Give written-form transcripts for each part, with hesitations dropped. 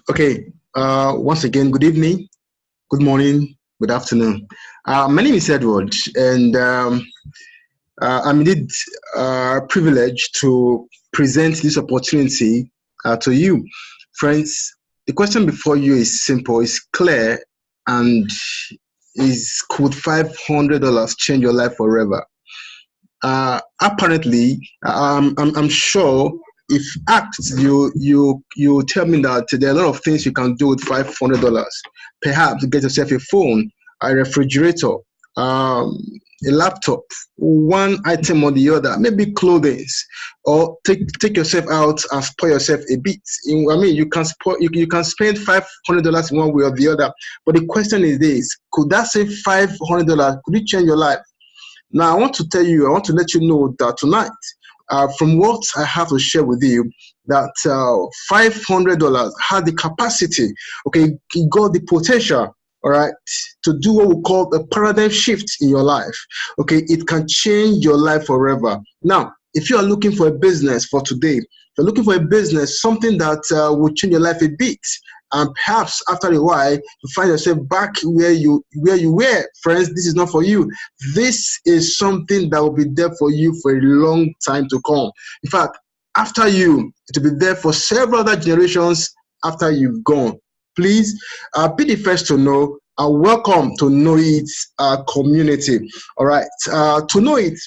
Okay, once again, good evening, good morning, good afternoon. My name is Edward, and I'm indeed privileged to present this opportunity to you. Friends, the question before you is simple, is clear, and is could $500 change your life forever? Apparently, I'm sure if asked, you tell me that there are a lot of things you can do with $500. Perhaps get yourself a phone, a refrigerator, a laptop, one item or the other, maybe clothing, or take yourself out and spoil yourself a bit. I mean, you can spoil, you can spend $500 in one way or the other. But the question is this: could that same $500 could it change your life? Now, I want to let you know that tonight, from what I have to share with you, that $500 has the capacity, okay, it got the potential, all right, to do what we call a paradigm shift in your life. Okay, it can change your life forever. Now, if you are looking for a business for today, if you're looking for a business, something that will change your life a bit, and perhaps after a while you find yourself back where you were, friends, this is not for you. This is something that will be there for you for a long time to come. In fact, after you, it will be there for several other generations after you've gone. Please be the first to know. Welcome to TONOIT community. All right, TONOIT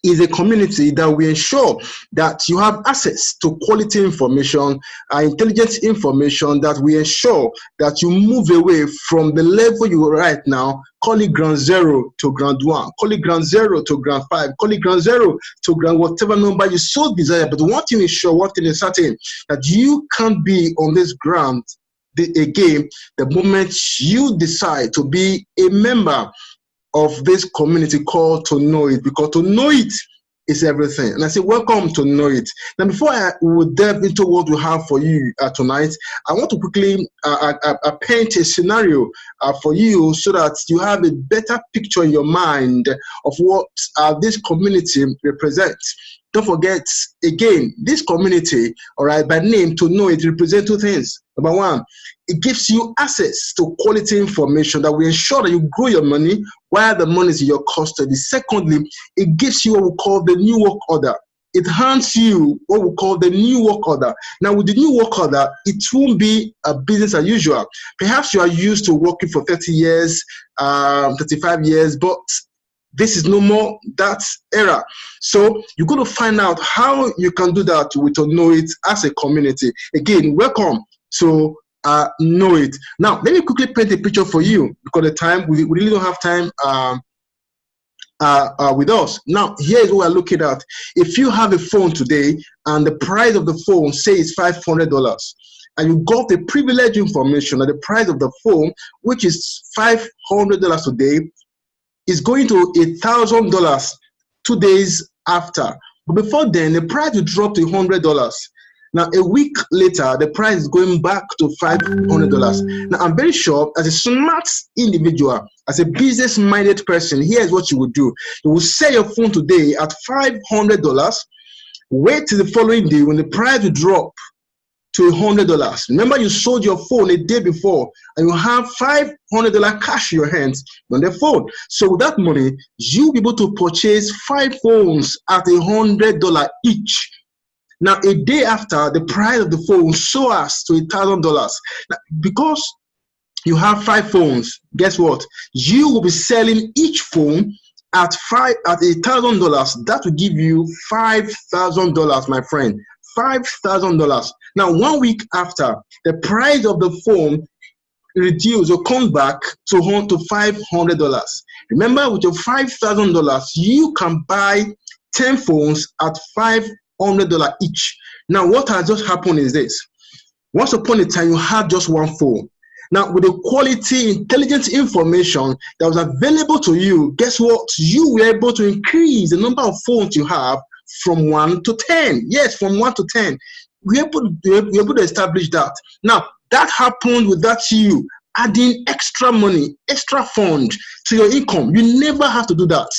is a community that will ensure that you have access to quality information, intelligent information that will ensure that you move away from the level you are right now, call it ground zero to ground one, call it ground zero to ground five, call it ground zero to ground whatever number you so desire. But one thing is sure, one thing is certain, that you can't be on this ground again the moment you decide to be a member of this community called TONOIT, because TONOIT is everything. And I say, welcome to TONOIT. Now, before I will delve into what we have for you tonight, I want to quickly paint a scenario for you so that you have a better picture in your mind of what this community represents. Don't forget, again, this community, all right, by name TONOIT, represents two things. Number one, it gives you access to quality information that will ensure that you grow your money while the money is in your custody. Secondly, it gives you what we call the new work order. It hands you what we call the new work order. Now, with the new work order, it won't be a business as usual. Perhaps you are used to working for 30 years, 35 years, but this is no more that era. So you're going to find out how you can do that with TONOIT as a community. Again, welcome to know it. Now, let me quickly paint a picture for you because the time we really don't have time with us. Now, here is what we're looking at. If you have a phone today and the price of the phone says $500, and you got the privileged information that the price of the phone, which is $500 today, is going to $1,000 2 days after. But before then, the price will drop to $100. Now, a week later, the price is going back to $500. Now, I'm very sure as a smart individual, as a business-minded person, here's what you would do. You will sell your phone today at $500, wait till the following day when the price will drop to $100. Remember, you sold your phone a day before and you have $500 cash in your hands on the phone. So with that money, you'll be able to purchase 5 phones at $100 each. Now, a day after, the price of the phone soars to $1,000. Because you have 5 phones, guess what? You will be selling each phone at $1,000. That will give you $5,000, my friend. $5,000. Now, 1 week after, the price of the phone reduce or come back to $500. Remember, with your $5,000, you can buy 10 phones at $500 each. Now, what has just happened is this. Once upon a time, you had just one phone. Now, with the quality, intelligent information that was available to you, guess what? You were able to increase the number of phones you have from 1 to 10. Yes, from 1 to 10. We're able to establish that. Now, that happened without you adding extra money, extra fund to your income. You never have to do that.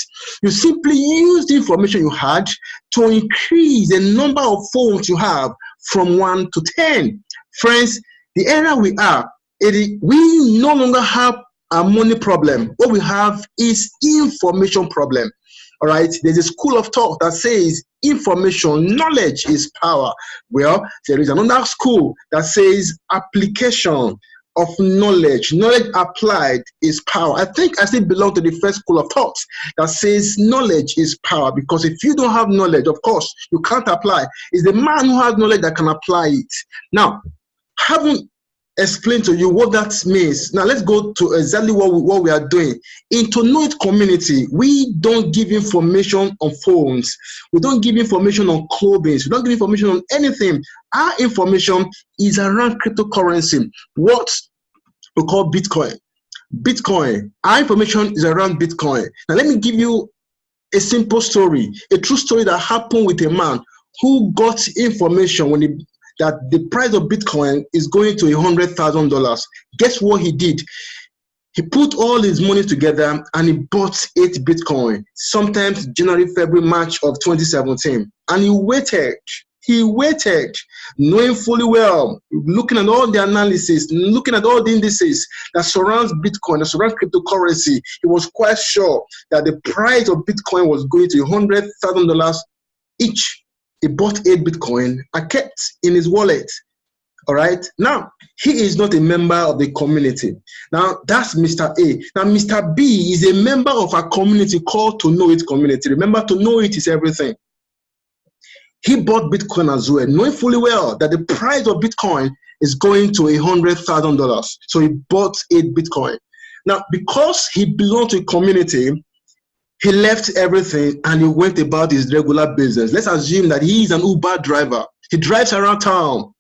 You simply use the information you had to increase the number of phones you have from 1 to 10. Friends, the era we are, we no longer have a money problem. What we have is information problem. All right, there's a school of thought that says information, knowledge is power. Well, there is another school that says application of knowledge applied is power. I think I still belong to the first school of thought that says knowledge is power, because if you don't have knowledge, of course, you can't apply. It's the man who has knowledge that can apply it. Now, having explain to you what that means. Now let's go to exactly what we are doing. In TONOIT community, we don't give information on phones. We don't give information on clothing. We don't give information on anything. Our information is around cryptocurrency, what we call Bitcoin. Bitcoin. Our information is around Bitcoin. Now let me give you a simple story, a true story that happened with a man who got information that the price of Bitcoin is going to $100,000. Guess what he did? He put all his money together and he bought 8 Bitcoin, sometimes January, February, March of 2017. And he waited, knowing fully well, looking at all the analysis, looking at all the indices that surrounds Bitcoin, that surrounds cryptocurrency. He was quite sure that the price of Bitcoin was going to $100,000 each. He bought 8 Bitcoin and kept in his wallet. All right. Now, he is not a member of the community. Now, that's Mr. A. Now, Mr. B is a member of a community called TONOIT community. Remember, TONOIT is everything. He bought Bitcoin as well, knowing fully well that the price of Bitcoin is going to $100,000. So he bought 8 Bitcoin. Now, because he belonged to a community, he left everything and he went about his regular business. Let's assume that he is an Uber driver. He drives around town.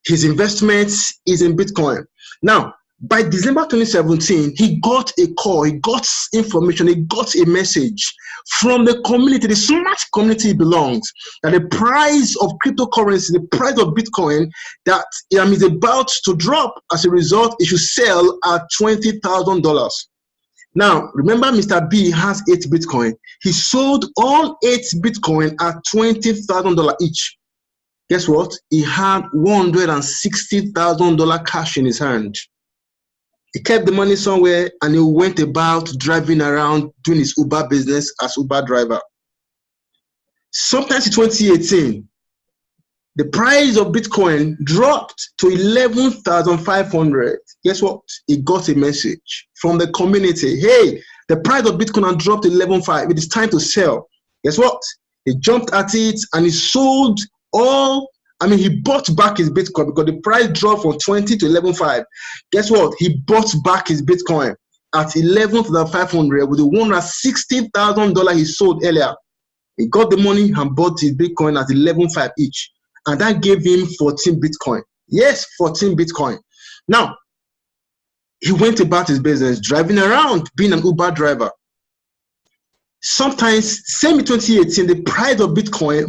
His investment is in Bitcoin. Now, by December 2017, he got a call, he got information, he got a message from the community, the smart community he belongs, that the price of cryptocurrency, the price of Bitcoin, that is about to drop. As a result, it should sell at $20,000. Now, remember, Mr. B has 8 Bitcoin. He sold all 8 Bitcoin at $20,000 each. Guess what? He had $160,000 cash in his hand. He kept the money somewhere and he went about driving around doing his Uber business as Uber driver. Sometimes in 2018, the price of Bitcoin dropped to 11,500. Guess what? He got a message from the community. Hey, the price of Bitcoin has dropped to 11,500. It is time to sell. Guess what? He jumped at it and he sold all. He bought back his Bitcoin because the price dropped from 20 to 11,500. Guess what? He bought back his Bitcoin at 11,500 with the $160,000 he sold earlier. He got the money and bought his Bitcoin at 11,500 each. And that gave him 14 Bitcoin. Yes, 14 Bitcoin. Now, he went about his business, driving around, being an Uber driver. Sometimes, same in 2018, the price of Bitcoin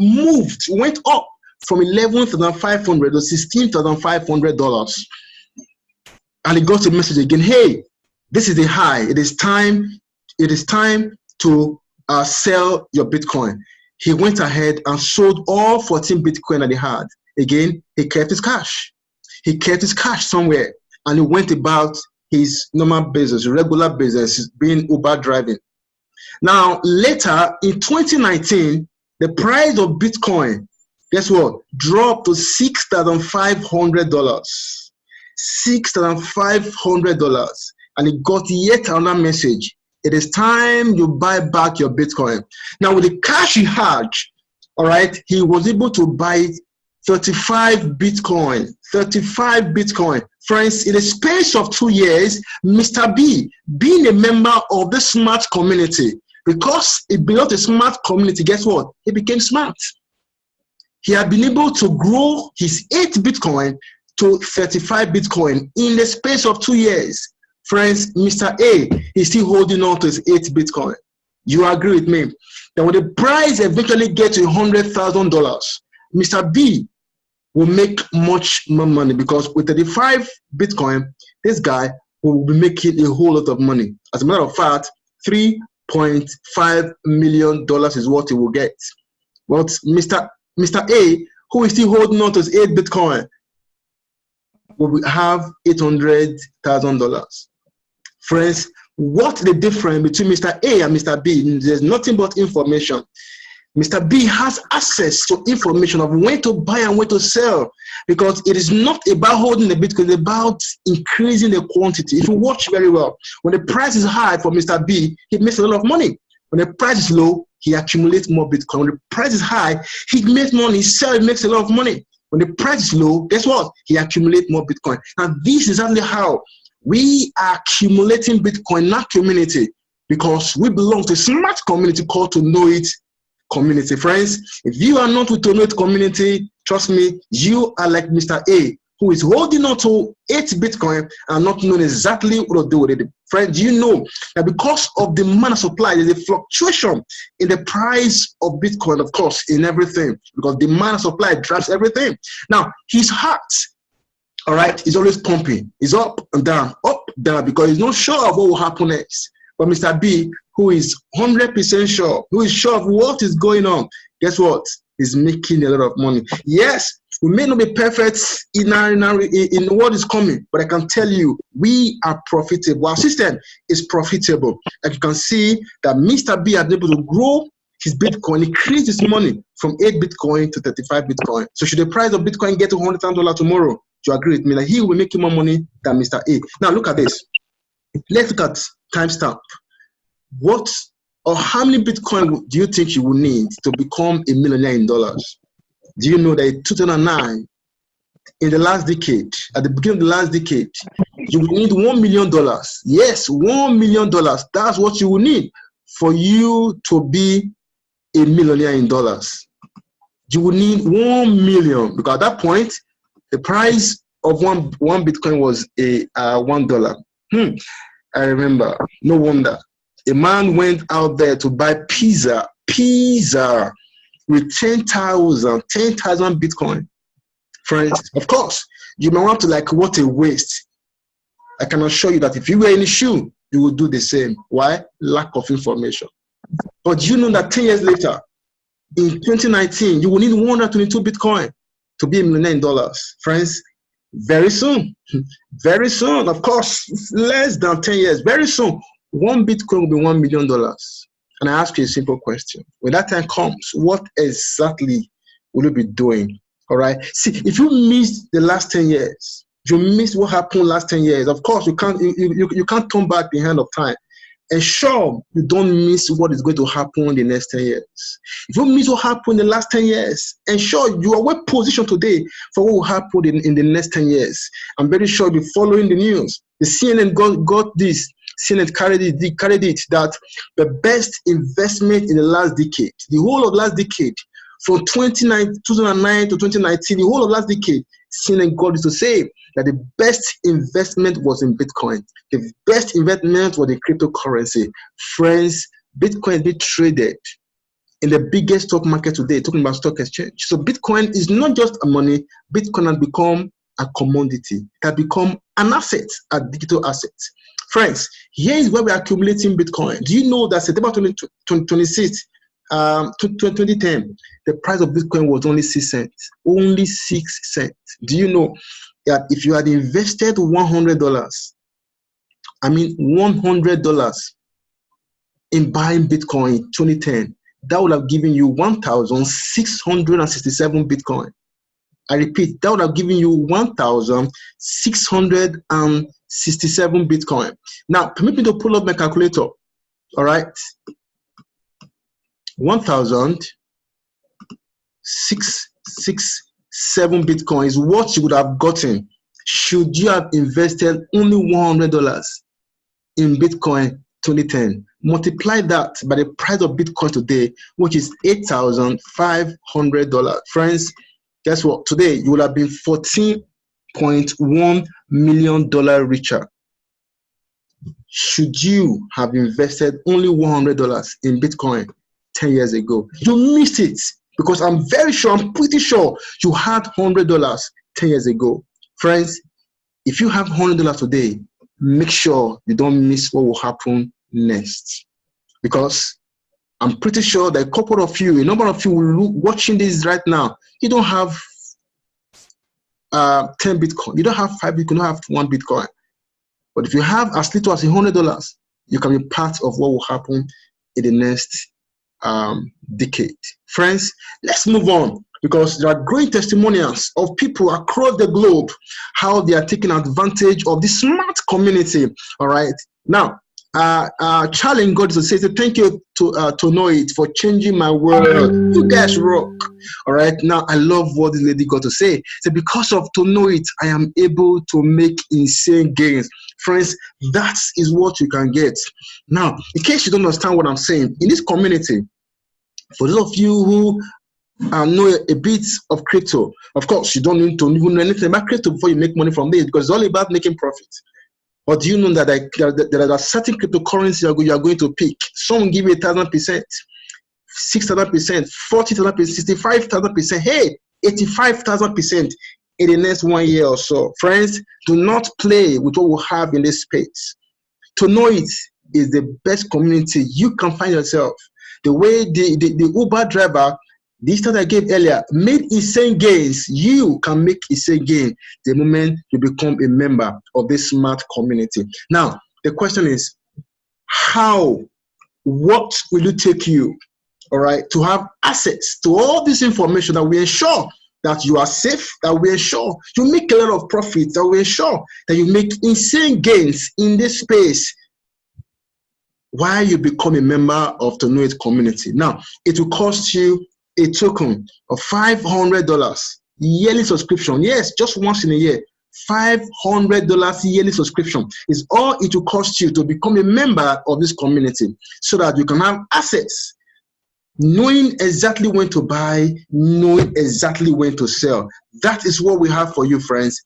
went up from 11,500 to $16,500. And he got a message again, hey, this is the high. It is time to sell your Bitcoin. He went ahead and sold all 14 Bitcoin that he had. Again, he kept his cash. He kept his cash somewhere and he went about his normal business, regular business, being Uber driving. Now, later in 2019, the price of Bitcoin, guess what? Dropped to $6,500. $6,500. And he got yet another message. It is time you buy back your Bitcoin. Now, with the cash he had, all right, he was able to buy 35 Bitcoin. 35 Bitcoin. Friends, in the space of 2 years, Mr. B, being a member of the smart community, because he belonged to a smart community, guess what? He became smart. He had been able to grow his 8 Bitcoin to 35 Bitcoin in the space of 2 years. Friends, Mr. A is still holding on to his 8 Bitcoin. You agree with me? That when the price eventually gets to $100,000, Mr. B will make much more money, because with 35 Bitcoin, this guy will be making a whole lot of money. As a matter of fact, $3.5 million is what he will get. But Mr. A who is still holding on to his 8 Bitcoin, will have $800,000. Friends, what the difference between Mr. A and Mr. B? There's nothing but information. Mr. B has access to information of when to buy and when to sell, because it is not about holding the Bitcoin, it's about increasing the quantity. If you watch very well, when the price is high for Mr. B, he makes a lot of money. When the price is low, he accumulates more Bitcoin. When the price is high, he makes money, he sells, he makes a lot of money. When the price is low, guess what? He accumulates more Bitcoin. And this is exactly how we are accumulating Bitcoin in our community, because we belong to a smart community called TONOIT community. Friends, if you are not with TONOIT community, trust me, you are like Mr. A, who is holding on to 8 Bitcoin and not knowing exactly what to do with it. Friends, you know that because of the demand and supply, there's a fluctuation in the price of Bitcoin, of course, in everything, because demand and supply drives everything. Now, his heart, all right, is always pumping. It's up, down, because he's not sure of what will happen next. But Mr. B, who is 100% sure, who is sure of what is going on, guess what? He's making a lot of money. Yes, we may not be perfect in what is coming, but I can tell you, we are profitable. Our system is profitable. Like you can see that Mr. B has been able to grow his Bitcoin, increase his money from 8 Bitcoin to 35 Bitcoin. So should the price of Bitcoin get to $100,000 tomorrow, you agree with me that he will be making more money than Mr. A. Now look at this. Let's look at timestamp. What or how many Bitcoin do you think you will need to become a millionaire in dollars? Do you know that in 2009, in the last decade, at the beginning of the last decade, you will need $1 million. Yes, $1 million. That's what you will need for you to be a millionaire in dollars. You will need 1 million, because at that point, the price of one Bitcoin was $1. I remember. No wonder. A man went out there to buy pizza with 10,000 Bitcoin. Friends, of course, you may want to like, what a waste. I can assure you that if you were in the shoe, you would do the same. Why? Lack of information. But you know that 10 years later, in 2019, you will need 122 Bitcoin to be a millionaire in dollars. Friends, very soon, of course, less than 10 years, very soon, 1 Bitcoin will be $1 million. And I ask you a simple question. When that time comes, what exactly will you be doing? All right. See, if you miss the last 10 years, you miss what happened last 10 years, of course, you can't turn back the hand of time. Ensure you don't miss what is going to happen in the next 10 years. If you miss what happened in the last 10 years, ensure you are well positioned today for what will happen in the next 10 years. I'm very sure you'll be following the news. The CNN got this. CNN carried it that the best investment in the last decade, the whole of last decade, from 2009 to 2019, the whole of last decade, CNN got it to say that the best investment was in Bitcoin. The best investment was in cryptocurrency. Friends, Bitcoin is being traded in the biggest stock market today, talking about stock exchange. So Bitcoin is not just a money. Bitcoin has become a commodity. It has become an asset, a digital asset. Friends, here is where we are accumulating Bitcoin. Do you know that September 2010, the price of Bitcoin was only 6 cents? Only 6 cents. Do you know that if you had invested $100, $100 in buying Bitcoin in 2010, that would have given you 1,667 Bitcoin. I repeat, that would have given you 1,667 Bitcoin. Now, permit me to pull up my calculator. All right. 1,667 Bitcoin is what you would have gotten should you have invested only $100 in Bitcoin 2010. Multiply that by the price of Bitcoin today, which is $8,500. Friends, guess what? Today, you will have been $14.1 million richer. Should you have invested only $100 in Bitcoin 10 years ago? You missed it, because I'm pretty sure you had $100 10 years ago. Friends, if you have $100 today, make sure you don't miss what will happen next. Because I'm pretty sure that a number of you will watching this right now. You don't have 10 Bitcoin. You don't have 5 Bitcoin. You don't have 1 Bitcoin. But if you have as little as $100, you can be part of what will happen in the next decade. Friends, let's move on, because there are great testimonials of people across the globe, how they are taking advantage of this smart community. All right. Now, Charlie God to say thank you to TONOIT for changing my world. You guys rock. All right. Now, I love what this lady got to say. So because of TONOIT, I am able to make insane gains. Friends, that is what you can get. Now, in case you don't understand what I'm saying, in this community, for those of you who know a bit of crypto, of course, you don't need to even know anything about crypto before you make money from this, because it's all about making profit. But do you know that there are certain cryptocurrencies you are going to pick? Some give you 1,000%, 6,000%, 40,000%, 65,000%, hey, 85,000% in the next 1 year or so. Friends, do not play with what we have in this space. TONOIT is the best community you can find yourself. The way the Uber driver, the instance I gave earlier, made insane gains, you can make insane gain the moment you become a member of this smart community. Now, the question is, what will it take you, all right, to have access to all this information that we ensure that you are safe, that we ensure you make a lot of profits, that we ensure that you make insane gains in this space while you become a member of the TONOIT community. Now, it will cost you a token of $500 yearly subscription. Yes, just once in a year. $500 yearly subscription is all it will cost you to become a member of this community, so that you can have access, knowing exactly when to buy, knowing exactly when to sell. That is what we have for you, friends.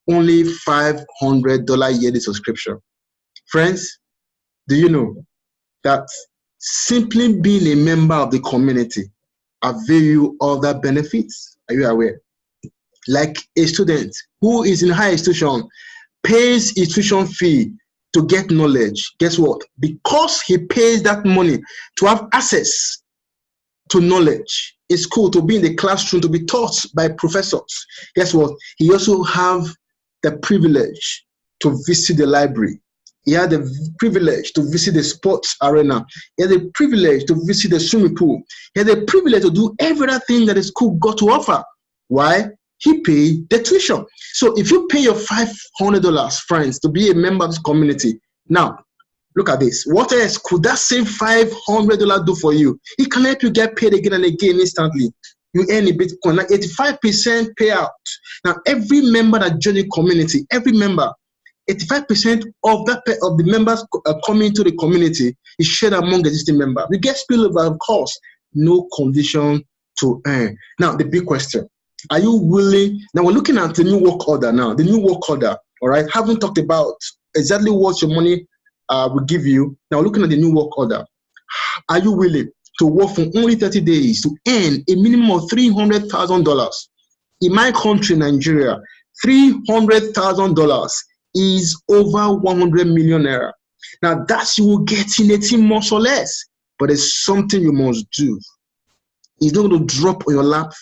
Only $500 yearly subscription. Friends, do you know that simply being a member of the community avail you other benefits? Are you aware? Like a student who is in higher institution pays his tuition fee to get knowledge. Guess what? Because he pays that money to have access to knowledge in school, to be in the classroom, to be taught by professors. Guess what? He also have the privilege to visit the library. He had the privilege to visit the sports arena. He had the privilege to visit the swimming pool. He had the privilege to do everything that the school got to offer. Why? He paid the tuition. So if you pay your $500, friends, to be a member of this community, now, look at this. What else could that same $500 do for you? It can help you get paid again and again instantly. You earn a Bitcoin, like 85% payout. Now, every member that joins the community, every member, 85% of the members coming to the community is shared among existing members. We get spillover, of course, no condition to earn. Now, the big question, are you willing? Now, we're looking at the new work order now. The new work order, all right? Haven't talked about exactly what your money will give you. Now, looking at the new work order, are you willing to work for only 30 days to earn a minimum of $300,000? In my country, Nigeria, $300,000 is over 100 million naira. Now, that you will get in 18 months or less, but it's something you must do. It's not going to drop on your lap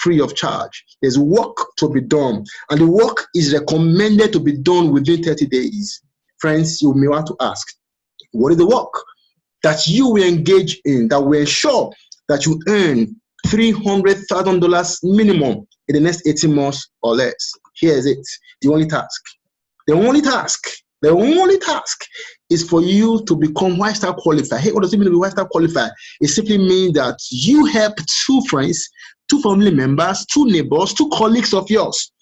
free of charge. There's work to be done, and the work is recommended to be done within 30 days. Friends, you may want to ask, what is the work that you will engage in that will ensure that you earn $300,000 minimum in the next 18 months or less? Here is it. The only task is for you to become White-Star qualified. Hey, what does it mean to be White-Star qualified? It simply means that you help 2 friends, 2 family members, 2 neighbors, 2 colleagues of yours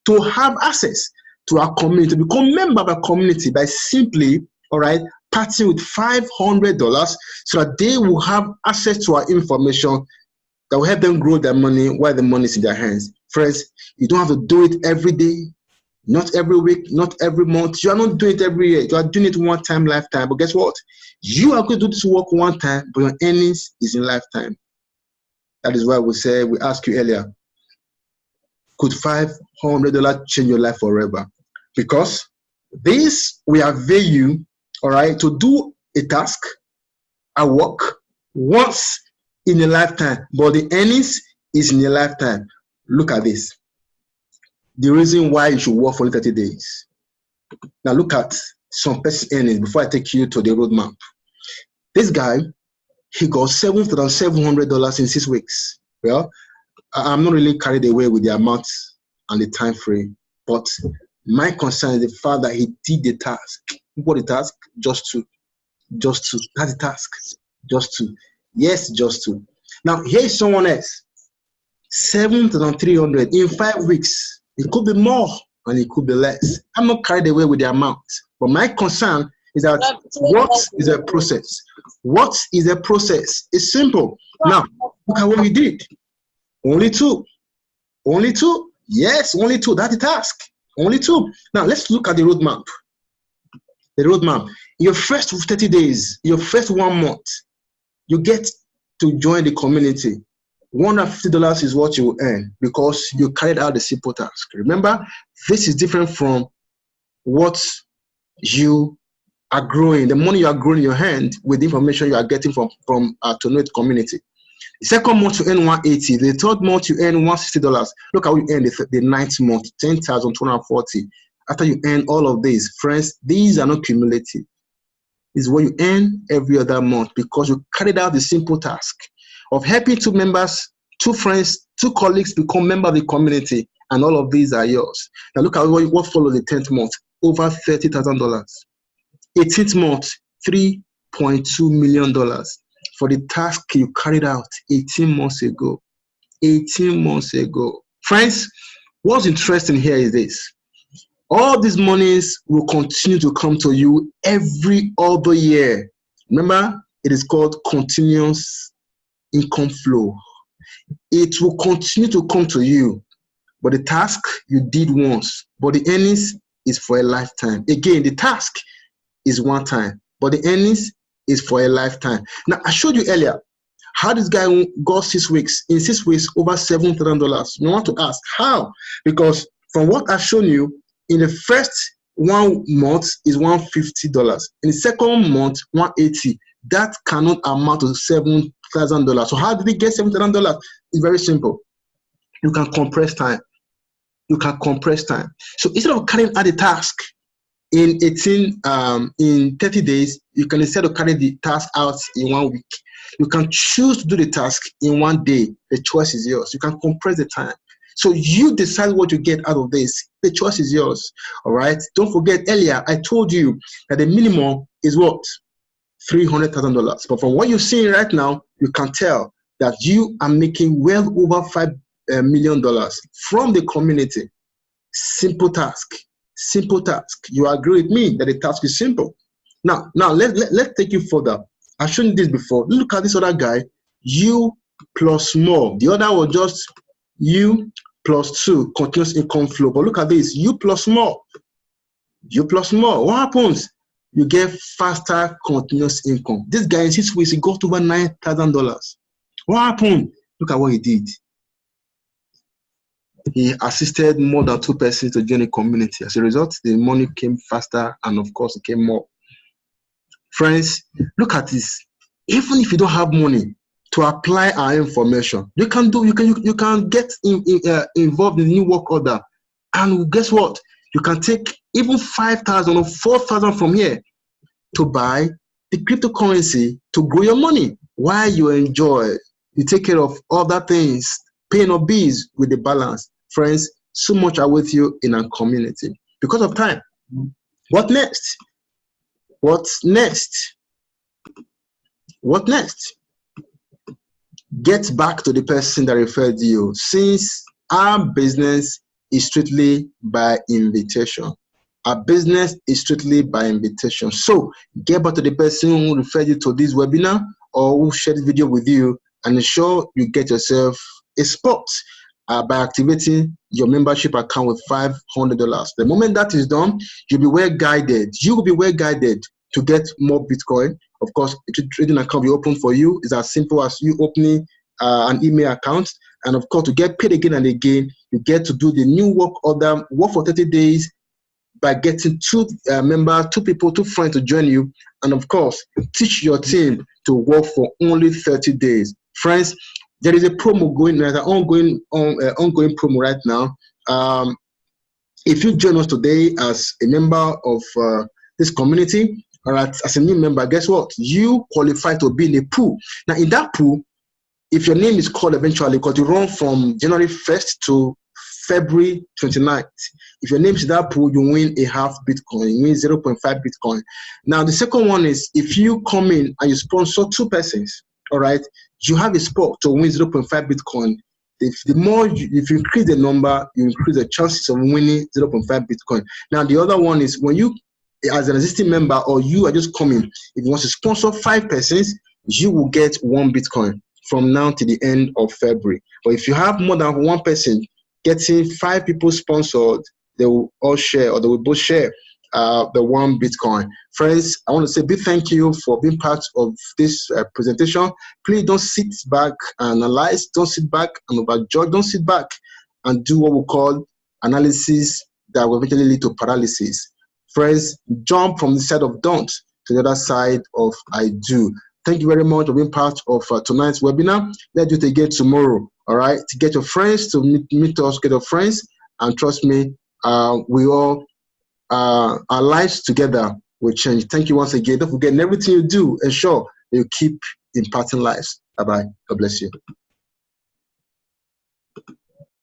to have access to our community, to become member of our community by simply, all right, parting with $500 so that they will have access to our information that will help them grow their money while the money is in their hands. Friends, you don't have to do it every day, not every week, not every month. You are not doing it every year. You are doing it one time, lifetime. But guess what? You are going to do this work one time, but your earnings is in lifetime. That is why we asked you earlier, could $500 change your life forever? Because this will avail you, all right, to do a task, a work once in a lifetime, but the earnings is in a lifetime. Look at this. The reason why you should work for only 30 days. Now look at some person's earnings before I take you to the roadmap. This guy, he got $7,700 in 6 weeks. Well, I'm not really carried away with the amount and the time frame, but my concern is the fact that he did the task. What the task? Just to. That's the task. Just to. Yes, just to. Now here is someone else. 7,300 in 5 weeks. It could be more and it could be less. I'm not carried away with the amount, but my concern is that what is a process? What is a process? It's simple. Now look at what we did. Only two. Only two. Yes, only two. That's the task. Only two. Now let's look at the roadmap. The roadmap. Your first 30 days, your first 1 month, you get to join the community. $150 is what you earn because you carried out the simple task. Remember, this is different from what you are growing, the money you are growing in your hand with the information you are getting from our TONOIT community. The second month you earn $180. The third month you earn $160. Look how you earn the ninth month, $10,240. After you earn all of these, friends, these are not cumulative. Is what you earn every other month because you carried out the simple task of helping 2 members, 2 friends, 2 colleagues become members of the community, and all of these are yours. Now look at what follows the 10th month, over $30,000. 18th month, $3.2 million for the task you carried out 18 months ago. 18 months ago. Friends, what's interesting here is this. All these monies will continue to come to you every other year. Remember, it is called continuous income flow. It will continue to come to you, but the task you did once, but the earnings is for a lifetime. Again, the task is one time, but the earnings is for a lifetime. Now, I showed you earlier how this guy got 6 weeks. In 6 weeks, over $7,000. You want to ask how? Because from what I've shown you, in the first 1 month is $150. In the second month, $180. That cannot amount to $7,000. So how did he get $7,000? It's very simple. You can compress time. You can compress time. So instead of carrying out the task in 30 days, you can, instead of carrying the task out in 1 week, you can choose to do the task in 1 day. The choice is yours. You can compress the time. So you decide what you get out of this. The choice is yours. All right. Don't forget, earlier I told you that the minimum is what? $300,000. But from what you're seeing right now, you can tell that you are making well over $5 million from the community. Simple task. Simple task. You agree with me that the task is simple. Now let's take you further. I've shown you this before. Look at this other guy. You plus more. The other was just you plus 2, continuous income flow. But look at this, you plus more. You plus more. What happens? You get faster continuous income. This guy in 6 weeks, he got over $9,000. What happened? Look at what he did. He assisted more than 2 persons to join the community. As a result, the money came faster and of course it came more. Friends, look at this. Even if you don't have money to apply our information, you can get involved in the new work order, and guess what? You can take even 5,000 or 4,000 from here to buy the cryptocurrency to grow your money while you enjoy. You take care of other things, paying your bills with the balance. Friends, so much are with you in our community. Because of time, what next? What's next? What next? Get back to the person that referred you. Since our business is strictly by invitation. Our business is strictly by invitation. So get back to the person who referred you to this webinar or who shared this video with you, and ensure you get yourself a spot by activating your membership account with $500. The moment that is done, you'll be well guided. You will be well guided to get more Bitcoin. Of course, a trading account will be open for you. It's as simple as you opening an email account. And of course, to get paid again and again, you get to do the new work order, work for 30 days, by getting two members, two people, two friends to join you, and of course, teach your team to work for only 30 days. Friends, there is a promo going, there's an ongoing promo right now. If you join us today as a member of this community, all right, as a new member, guess what? You qualify to be in a pool. Now, in that pool, if your name is called eventually, because you run from January 1st to February 29th. If your name is in that pool, you win a half Bitcoin, you win 0.5 Bitcoin. Now, the second one is if you come in and you sponsor two persons, all right, you have a spot to win 0.5 Bitcoin. If you increase the number, you increase the chances of winning 0.5 Bitcoin. Now, the other one is when you, as an existing member, or you are just coming, if you want to sponsor 5 persons, you will get 1 Bitcoin from now to the end of February. But if you have more than 1 person getting 5 people sponsored, they will all share, or they will both share the 1 Bitcoin. Friends, I want to say a big thank you for being part of this presentation. Please don't sit back and analyze. Don't sit back and overjudge. Don't sit back and do what we call analysis that will eventually lead to paralysis. Friends, jump from the side of don't to the other side of I do. Thank you very much for being part of tonight's webinar. Let's do it again tomorrow. All right, to get your friends to meet us, get your friends, and trust me, we all our lives together will change. Thank you once again. Don't forget, in everything you do, ensure you keep impacting lives. Bye bye. God bless you.